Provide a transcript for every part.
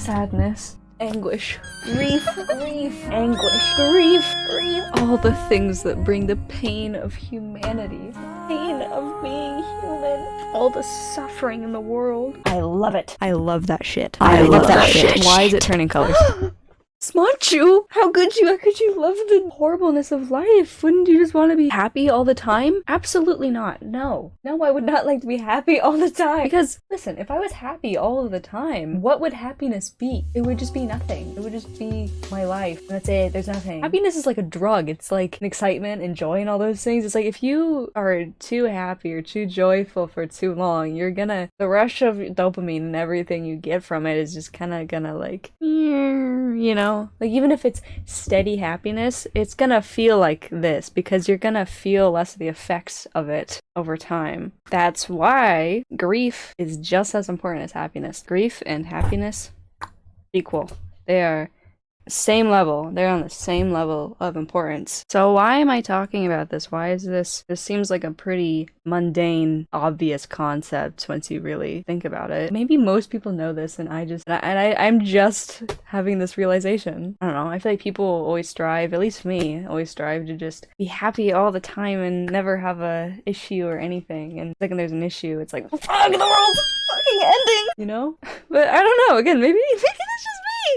sadness, anguish, grief, anguish, grief, all the things that bring the pain of humanity, pain of being human, all the suffering in the world. I love it. I love that shit. I love that shit. Why is it turning colors? Smonchu! How could you love the horribleness of life? Wouldn't you just want to be happy all the time? Absolutely not. No, I would not like to be happy all the time. Because, listen, if I was happy all of the time, what would happiness be? It would just be nothing. It would just be my life. That's it. There's nothing. Happiness is like a drug. It's like an excitement and joy and all those things. It's like if you are too happy or too joyful for too long, the rush of dopamine and everything you get from it is just kind of gonna like, you know? Like, even if it's steady happiness, it's gonna feel like this because you're gonna feel less of the effects of it over time. That's why grief is just as important as happiness. Grief and happiness equal. They are same level. They're on the same level of importance. So why am I talking about this? Why is this seems like a pretty mundane, obvious concept once you really think about it. Maybe most people know this and I'm just having this realization. I don't know, I feel like people always strive, at least me, always strive to just be happy all the time and never have a issue or anything. And the second there's an issue, it's like, fuck, the world's fucking ending! You know? But I don't know, again, maybe that's just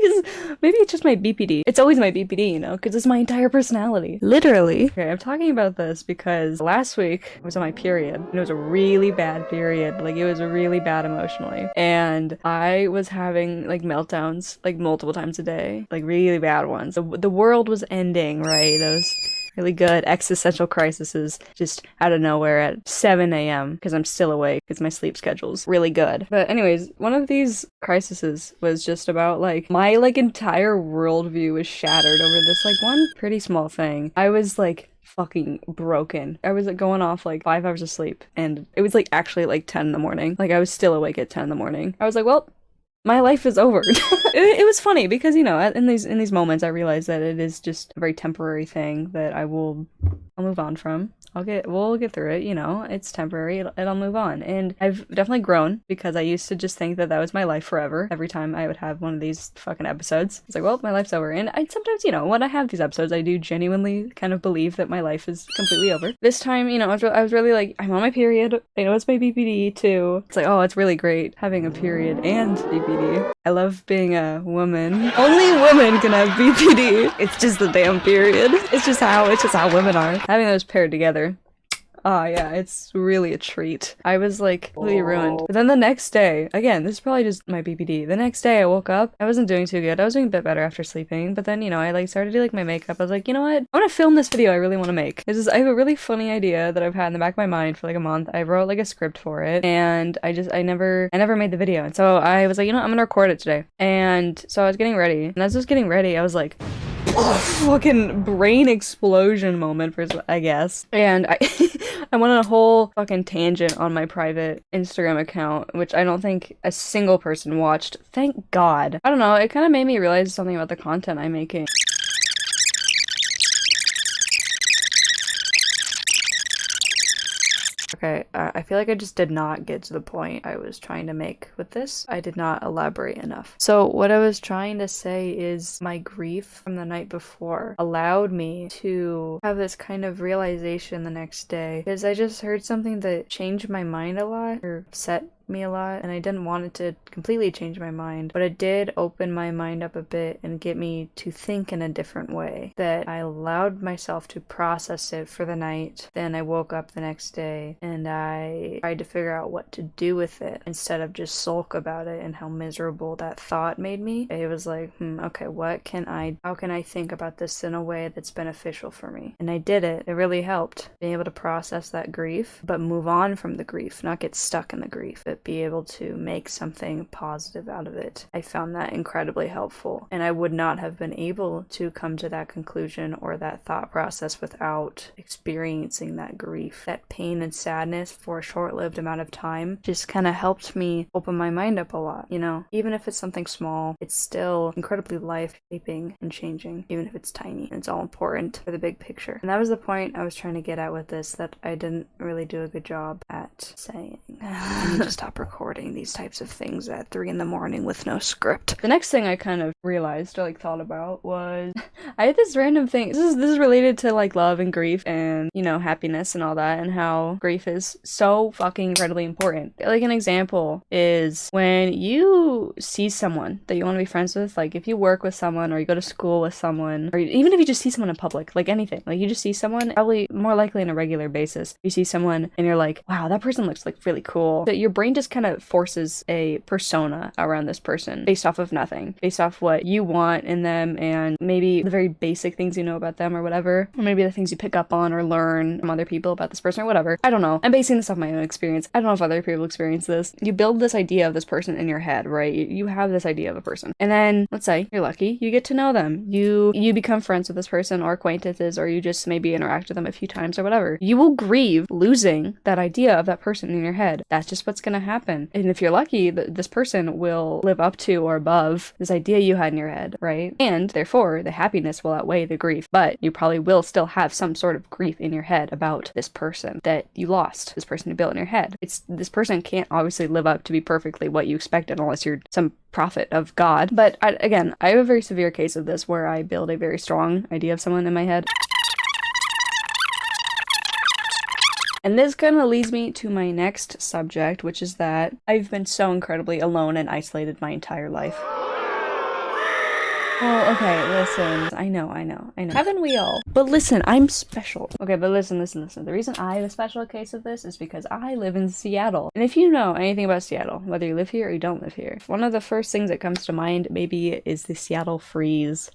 because maybe it's just my BPD. It's always my BPD, you know, because it's my entire personality. Literally. Okay, I'm talking about this because last week I was on my period, and it was a really bad period. Like, it was really bad emotionally. And I was having, like, meltdowns, like, multiple times a day. Like, really bad ones. The world was ending, right? Those really good existential crises just out of nowhere at 7 a.m. because I'm still awake because my sleep schedule's really good. But anyways, one of these crises was just about like my like entire worldview was shattered over this like one pretty small thing. I was like fucking broken. I was like going off like 5 hours of sleep and it was like actually like 10 in the morning. Like I was still awake at 10 in the morning. I was like, well, my life is over. It was funny because, you know, in these moments I realized that it is just a very temporary thing that I'll move on from. We'll get through it, you know, it's temporary, it'll move on. And I've definitely grown because I used to just think that was my life forever. Every time I would have one of these fucking episodes, it's like, well, my life's over. And I sometimes, you know, when I have these episodes, I do genuinely kind of believe that my life is completely over. This time, you know, I was really like, I'm on my period. I know it's my BPD too. It's like, oh, it's really great having a period and BPD. I love being a woman. Only women can have BPD. It's just the damn period. It's just how women are. Having those paired together. Oh yeah, it's really a treat. I was like completely ruined. But then the next day, again, this is probably just my BPD. The next day I woke up, I wasn't doing too good. I was doing a bit better after sleeping, but then, you know, I like started to do like my makeup. I was like, you know what? I want to film this video I really want to make. I have a really funny idea that I've had in the back of my mind for like a month. I wrote like a script for it and I never made the video. And so I was like, you know what? I'm gonna record it today. And so I was getting ready. And as I was getting ready, I was like, fucking brain explosion moment I guess. And I went on a whole fucking tangent on my private Instagram account, which I don't think a single person watched. Thank God. I don't know, it kind of made me realize something about the content I'm making. Okay, I feel like I just did not get to the point I was trying to make with this. I did not elaborate enough. So what I was trying to say is my grief from the night before allowed me to have this kind of realization the next day because I just heard something that changed my mind a lot or set me a lot, and I didn't want it to completely change my mind, but it did open my mind up a bit and get me to think in a different way, that I allowed myself to process it for the night. Then I woke up the next day and I tried to figure out what to do with it instead of just sulk about it and how miserable that thought made me. It was like, okay, how can I think about this in a way that's beneficial for me? And I did it. It really helped being able to process that grief, but move on from the grief, not get stuck in the grief, but be able to make something positive out of it. I found that incredibly helpful, and I would not have been able to come to that conclusion or that thought process without experiencing that grief. That pain and sadness for a short-lived amount of time just kind of helped me open my mind up a lot, you know? Even if it's something small, it's still incredibly life-shaping and changing, even if it's tiny. It's all important for the big picture. And that was the point I was trying to get at with this, that I didn't really do a good job at saying. And you just stop recording these types of things at 3 in the morning with no script. The next thing I kind of realized or like thought about was I had this random thing. This is related to like love and grief and, you know, happiness and all that, and how grief is so fucking incredibly important. Like an example is when you see someone that you want to be friends with, like if you work with someone or you go to school with someone, or even if you just see someone in public, like anything, like you just see someone, probably more likely on a regular basis, you see someone and you're like, wow, that person looks like really cool. So your brain just kind of forces a persona around this person based off of nothing, based off what you want in them and maybe the very basic things you know about them or whatever, or maybe the things you pick up on or learn from other people about this person or whatever. I don't know. I'm basing this off my own experience. I don't know if other people experience this. You build this idea of this person in your head, right? You have this idea of a person. And then, let's say you're lucky, you get to know them. You become friends with this person or acquaintances, or you just maybe interact with them a few times or whatever. You will grieve losing that idea of that person in your head. That's just what's gonna happen. And if you're lucky, this person will live up to or above this idea you had in your head, right? And therefore, the happiness will outweigh the grief. But you probably will still have some sort of grief in your head about this person that you lost, this person you built in your head. This person can't obviously live up to be perfectly what you expected unless you're some prophet of God. But again, I have a very severe case of this where I build a very strong idea of someone in my head. And this kind of leads me to my next subject, which is that I've been so incredibly alone and isolated my entire life. Well, okay, listen. I know. Haven't we all? But listen, I'm special. Okay, but listen. The reason I have a special case of this is because I live in Seattle. And if you know anything about Seattle, whether you live here or you don't live here, one of the first things that comes to mind maybe is the Seattle freeze.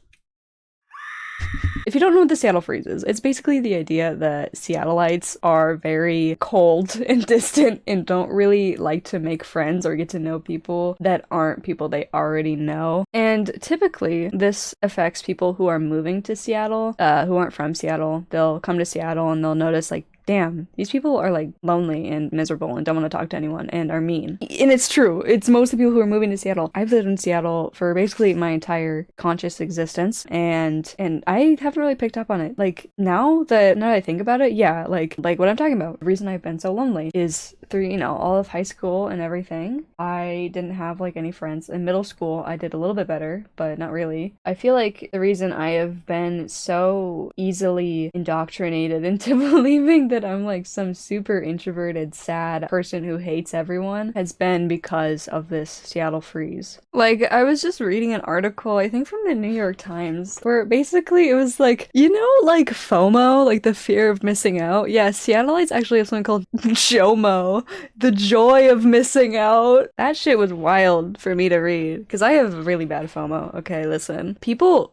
If you don't know what the Seattle freeze is, it's basically the idea that Seattleites are very cold and distant and don't really like to make friends or get to know people that aren't people they already know. And typically, this affects people who are moving to Seattle, who aren't from Seattle. They'll come to Seattle and they'll notice, like, damn, these people are like lonely and miserable and don't want to talk to anyone and are mean. And it's true. It's most of the people who are moving to Seattle. I've lived in Seattle for basically my entire conscious existence, and I haven't really picked up on it. Like now that I think about it, yeah, like what I'm talking about. The reason I've been so lonely is through, you know, all of high school and everything. I didn't have like any friends. In middle school, I did a little bit better, but not really. I feel like the reason I have been so easily indoctrinated into believing that I'm like some super introverted, sad person who hates everyone has been because of this Seattle freeze. Like, I was just reading an article, I think from the New York Times, where basically it was like, you know, like FOMO, like the fear of missing out? Yeah, Seattleites actually have something called JOMO, the joy of missing out. That shit was wild for me to read, because I have really bad FOMO. Okay, listen. People...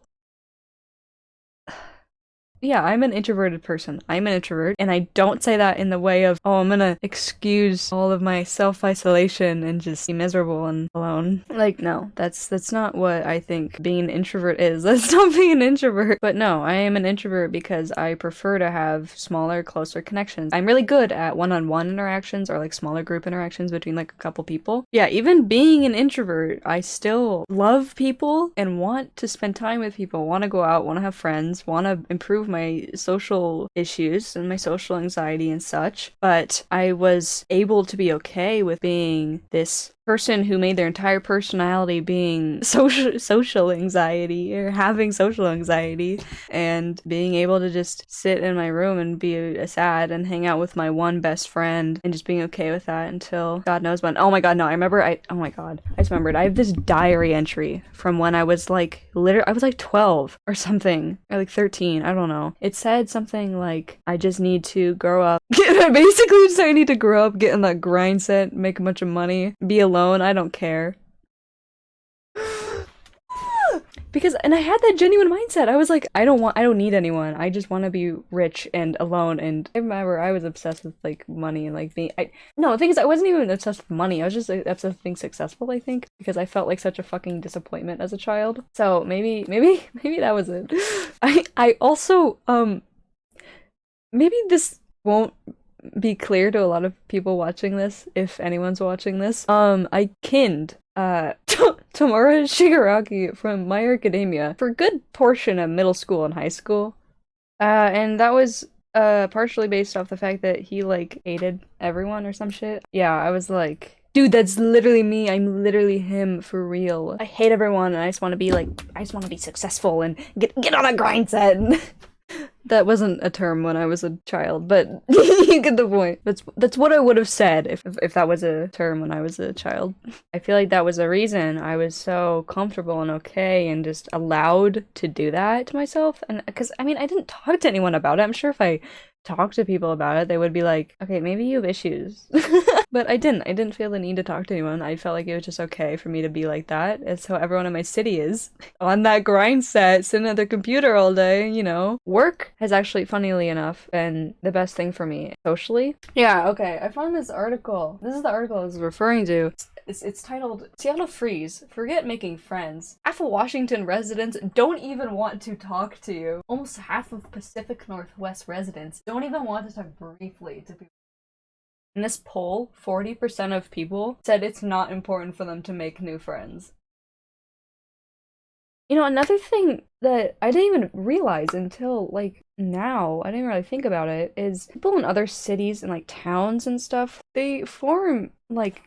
Yeah, I'm an introverted person. I'm an introvert, and I don't say that in the way of, oh, I'm gonna excuse all of my self-isolation and just be miserable and alone. Like, no, that's not what I think being an introvert is. That's not being an introvert. But no, I am an introvert because I prefer to have smaller, closer connections. I'm really good at one-on-one interactions or like smaller group interactions between like a couple people. Yeah, even being an introvert, I still love people and want to spend time with people, want to go out, want to have friends, want to improve my social issues and my social anxiety and such, but I was able to be okay with being this person who made their entire personality being social anxiety or having social anxiety, and being able to just sit in my room and be sad and hang out with my one best friend and just being okay with that until God knows when. Oh my god, no, I just remembered I have this diary entry from when I was like I was like 12 or something, or like 13, I don't know. It said something like, I just need to grow up. Basically just I need to grow up, get in that grind set, make a bunch of money, be alone, I don't care. And I had that genuine mindset. I was like, I don't need anyone. I just want to be rich and alone. And I remember I was obsessed with like money and like no, the thing is I wasn't even obsessed with money. I was just obsessed with being successful, I think, because I felt like such a fucking disappointment as a child. So maybe that was it. I also, maybe this won't be clear to a lot of people watching this, if anyone's watching this. I kinned Tamura Shigaraki from My Hero Academia for a good portion of middle school and high school. And that was partially based off the fact that he like hated everyone or some shit. Yeah, I was like, Dude, that's literally me. I'm literally him for real. I hate everyone and I just want to be like, I just want to be successful and get on a grind set. That wasn't a term when I was a child, but you get the point. That's what I would have said if that was a term when I was a child. I feel like that was the reason I was so comfortable and okay and just allowed to do that to myself. And because, I mean, I didn't talk to anyone about it. I'm sure if I talked to people about it, they would be like, okay, maybe you have issues. But I didn't feel the need to talk to anyone. I felt like it was just okay for me to be like that. It's how everyone in my city is. On that grind set, sitting at their computer all day, you know. Work has actually, funnily enough, been the best thing for me socially. Yeah, okay, I found this article. This is the article I was referring to. It's titled, Seattle Freeze, Forget Making Friends. Half of Washington residents don't even want to talk to you. Almost half of Pacific Northwest residents don't even want to talk briefly to people. In this poll, 40% of people said it's not important for them to make new friends. You know, another thing that I didn't even realize until, like, now, I didn't really think about it, is people in other cities and, like, towns and stuff, they form, like,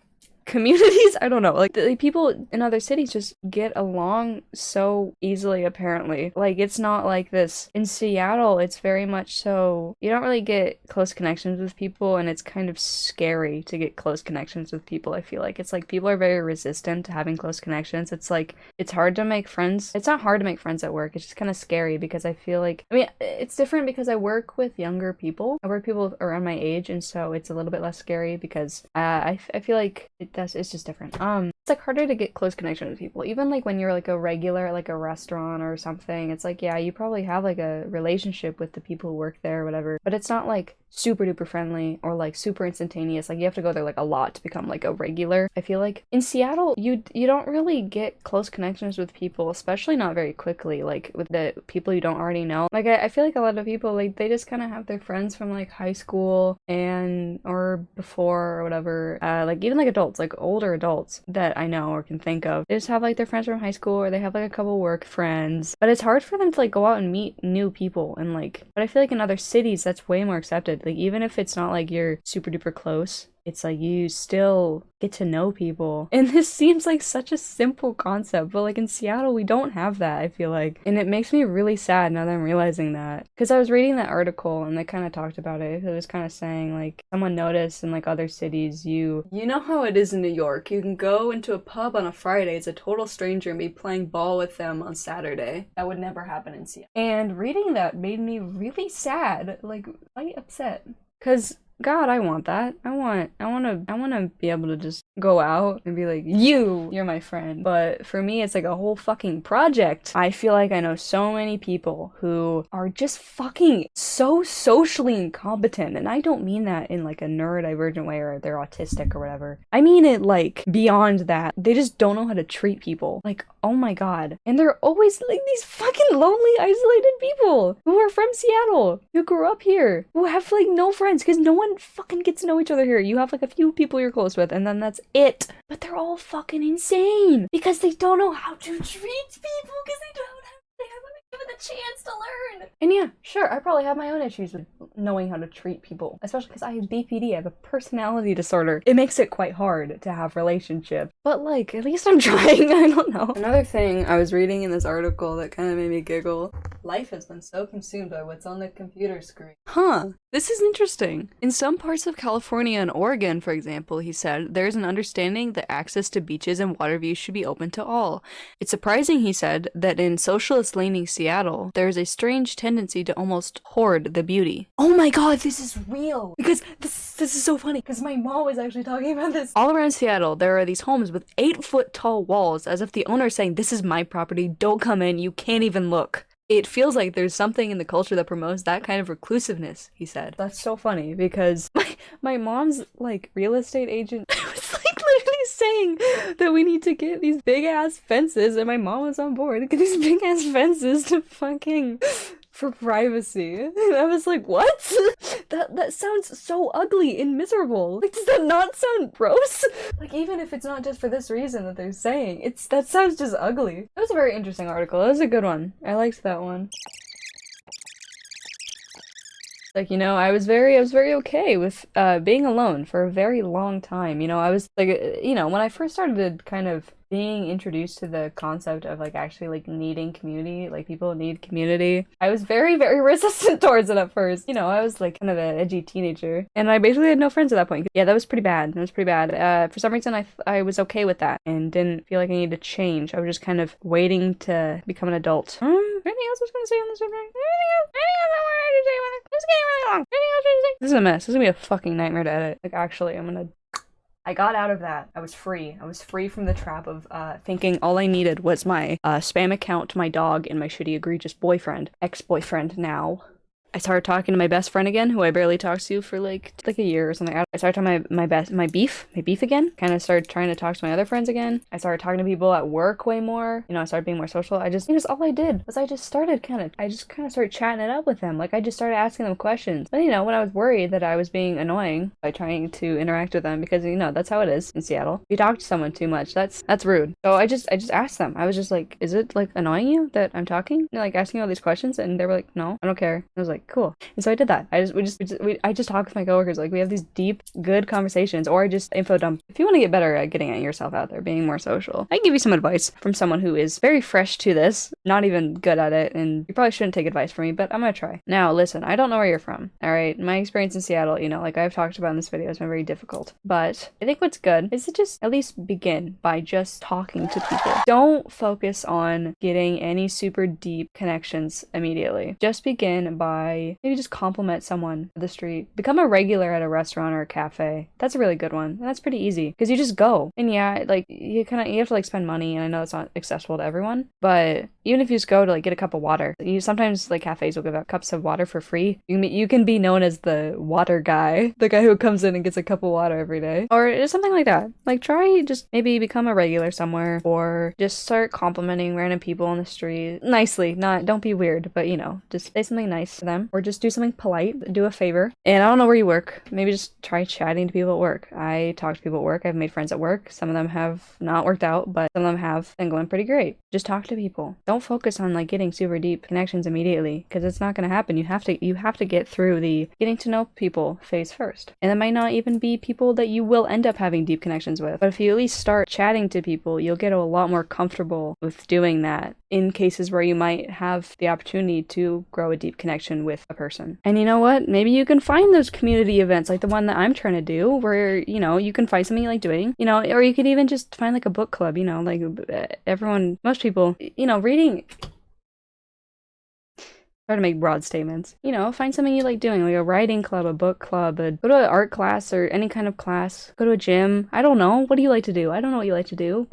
communities. I don't know, like the people in other cities just get along so easily, apparently. Like, it's not like this in Seattle. It's very much so you don't really get close connections with people, and it's kind of scary to get close connections with people. I feel like it's like people are very resistant to having close connections. It's like it's hard to make friends. It's not hard to make friends at work. It's just kind of scary because I feel like, I mean, it's different because I work with younger people. I work with people around my age, and so it's a little bit less scary because I feel like it's just different. It's like harder to get close connection with people. Even like when you're like a regular at like a restaurant or something, it's like, yeah, you probably have like a relationship with the people who work there or whatever, but it's not like super duper friendly or like super instantaneous. Like you have to go there like a lot to become like a regular. I feel like in Seattle you don't really get close connections with people, especially not very quickly, like with the people you don't already know. Like I feel like a lot of people, like they just kind of have their friends from like high school and or before or whatever, like even like adults, like older adults that I know or can think of, they just have like their friends from high school, or they have like a couple work friends, but it's hard for them to like go out and meet new people. And like, but I feel like in other cities that's way more accepted. Like even if it's not like you're super duper close, it's like you still get to know people. And this seems like such a simple concept, but like in Seattle we don't have that, I feel like. And it makes me really sad now that I'm realizing that. Because I was reading that article and they kind of talked about it. It was kind of saying like someone noticed in like other cities, you know how it is in New York. You can go into a pub on a Friday, it's a total stranger, and be playing ball with them on Saturday. That would never happen in Seattle. And reading that made me really sad, like quite upset. Because God, I want that. I want to be able to just go out and be like, you're my friend. But for me, it's like a whole fucking project. I feel like I know so many people who are just fucking so socially incompetent. And I don't mean that in like a neurodivergent way or they're autistic or whatever. I mean it like beyond that. They just don't know how to treat people. Like, oh my God. And they're always like these fucking lonely, isolated people who are from Seattle, who grew up here, who have like no friends because no one fucking gets to know each other here. You have like a few people you're close with and then that's it. But they're all fucking insane because they don't know how to treat people because they haven't been given the chance to learn. And yeah, sure, I probably have my own issues with knowing how to treat people, especially because I have BPD. I have a personality disorder. It makes it quite hard to have relationships, but like at least I'm trying. I don't know. Another thing I was reading in this article that kind of made me giggle: life has been so consumed by what's on the computer screen. Huh. This is interesting. In some parts of California and Oregon, for example, he said, there is an understanding that access to beaches and water views should be open to all. It's surprising, he said, that in socialist-leaning Seattle, there is a strange tendency to almost hoard the beauty. Oh my God, this is real! Because this is so funny, because my mom was actually talking about this. All around Seattle, there are these homes with 8-foot tall walls, as if the owner is saying, this is my property, don't come in, you can't even look. It feels like there's something in the culture that promotes that kind of reclusiveness, he said. That's so funny because my mom's like real estate agent was like literally saying that we need to get these big ass fences, and my mom was on board to get these big ass fences to fucking for privacy. And I was like, what? That sounds so ugly and miserable. Like, does that not sound gross? Like, even if it's not just for this reason that they're saying, that sounds just ugly. It was a very interesting article. It was a good one. I liked that one. Like, you know, I was very okay with being alone for a very long time. You know, I was like, you know, when I first started kind of being introduced to the concept of like actually like needing community, like people need community, I was very resistant towards it at first. You know, I was like kind of an edgy teenager, and I basically had no friends at that point. Yeah, that was pretty bad. That was pretty bad. For some reason, I was okay with that and didn't feel like I needed to change. I was just kind of waiting to become an adult. Anything else I was gonna say on this subject? Anything else I wanted to say about it? This is getting really long. Anything else I wanted to say? This is a mess. This is gonna be a fucking nightmare to edit. Like, actually, I got out of that. I was free. I was free from the trap of thinking all I needed was my spam account, my dog, and my shitty egregious boyfriend, ex-boyfriend now. I started talking to my best friend again, who I barely talked to for like a year or something. I started talking to my beef again. Kind of started trying to talk to my other friends again. I started talking to people at work way more. You know, I started being more social. All I did was I just started kind of started chatting it up with them. Like, I just started asking them questions. But, you know, when I was worried that I was being annoying by trying to interact with them, because, you know, that's how it is in Seattle. If you talk to someone too much, that's rude. So I just asked them. I was just like, is it like annoying you that I'm talking? And, like, asking all these questions, and they were like, no, I don't care. I was like, cool. And so I did that. I just talk with my coworkers. Like, we have these deep, good conversations, or I just info dump. If you want to get better at getting yourself out there, being more social, I can give you some advice from someone who is very fresh to this, not even good at it, and you probably shouldn't take advice from me, but I'm gonna try. Now, listen, I don't know where you're from, alright? My experience in Seattle, you know, like I've talked about in this video, has been very difficult. But I think what's good is to just at least begin by just talking to people. Don't focus on getting any super deep connections immediately. Just begin by maybe just compliment someone on the street. Become a regular at a restaurant or a cafe. That's a really good one. And that's pretty easy because you just go. And yeah, like you have to like spend money, and I know it's not accessible to everyone, but even if you just go to like get a cup of water, sometimes like cafes will give out cups of water for free. You can be known as the water guy, the guy who comes in and gets a cup of water every day, or just something like that. Like, try just maybe become a regular somewhere, or just start complimenting random people on the street nicely. Don't be weird, but you know, just say something nice to them, or just do something polite, do a favor. And I don't know where you work, maybe just try chatting to people at work. I talk to people at work. I've made friends at work. Some of them have not worked out, but some of them have been going pretty great. Just talk to people. Don't focus on like getting super deep connections immediately, because it's not going to happen. You have to get through the getting to know people phase first, and it might not even be people that you will end up having deep connections with, but if you at least start chatting to people, you'll get a lot more comfortable with doing that in cases where you might have the opportunity to grow a deep connection with a person. And you know what? Maybe you can find those community events like the one that I'm trying to do, where, you know, you can find something you like doing, you know, or you could even just find like a book club, you know, like most people, you know, reading. Try to make broad statements. You know, find something you like doing, like a writing club, a book club, go to an art class or any kind of class, go to a gym. I don't know. What do you like to do? I don't know what you like to do.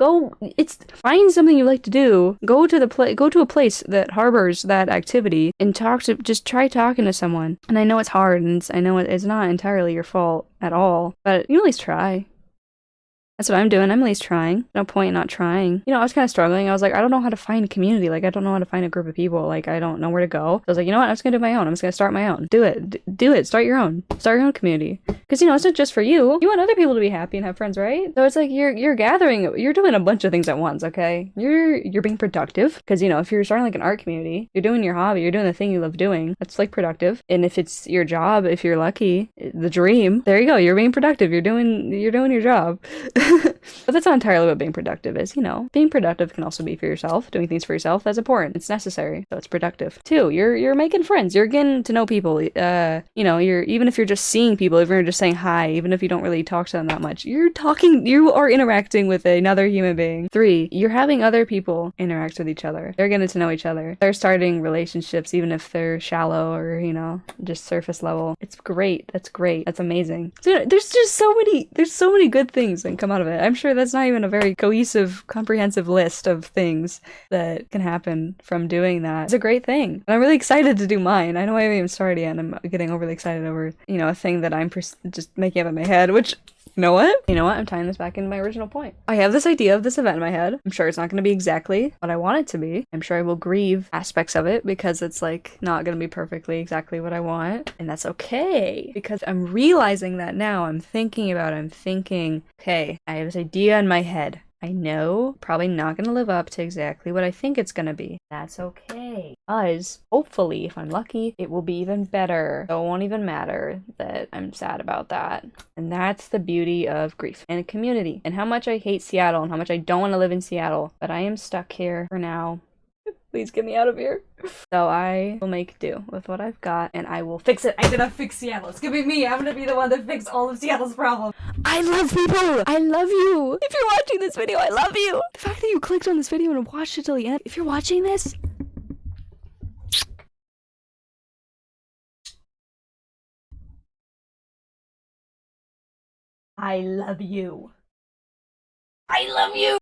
Find something you like to do. Go to a place that harbors that activity and just try talking to someone. And I know it's hard, and I know it's not entirely your fault at all, but you at least try. That's what I'm doing. I'm at least trying. No point in not trying. You know, I was kind of struggling. I was like, I don't know how to find a community. Like, I don't know how to find a group of people. Like, I don't know where to go. So I was like, you know what? I'm just going to do my own. I'm just going to start my own. Do it. Do it. Start your own. Start your own community. Because, you know, it's not just for you. You want other people to be happy and have friends, right? So it's like you're doing a bunch of things at once, okay? You're being productive. Because, you know, if you're starting like an art community, you're doing your hobby, you're doing the thing you love doing. That's like productive. And if it's your job, if you're lucky, the dream, there you go. You're being productive. You're doing your job. But that's not entirely what being productive is, you know. Being productive can also be for yourself. Doing things for yourself, that's important. It's necessary. So it's productive. 2, you're making friends. You're getting to know people. You know, even if you're just seeing people, even if you're just saying hi, even if you don't really talk to them that much, you are interacting with another human being. 3, you're having other people interact with each other. They're getting to know each other. They're starting relationships, even if they're shallow or, you know, just surface level. It's great. That's great. That's amazing. So, you know, there's so many good things that can come out of it. I'm sure that's not even a very cohesive, comprehensive list of things that can happen from doing that. It's a great thing. And I'm really excited to do mine. I know I haven't even started yet, and I'm getting overly excited over, you know, a thing that I'm just making up in my head, which... You know what? I'm tying this back into my original point. I have this idea of this event in my head. I'm sure it's not going to be exactly what I want it to be. I'm sure I will grieve aspects of it because it's like not going to be perfectly exactly what I want. And that's okay because I'm realizing that now. I'm thinking, okay, I have this idea in my head. I know, probably not gonna live up to exactly what I think it's gonna be. That's okay. Because hopefully, if I'm lucky, it will be even better. So it won't even matter that I'm sad about that. And that's the beauty of grief and a community, and how much I hate Seattle and how much I don't want to live in Seattle. But I am stuck here for now. Please get me out of here. So I will make do with what I've got, and I will fix it. I'm gonna fix Seattle. It's gonna be me. I'm gonna be the one that fixes all of Seattle's problems. I love people. I love you. If you're watching this video, I love you. The fact that you clicked on this video and watched it till the end. If you're watching this, I love you. I love you.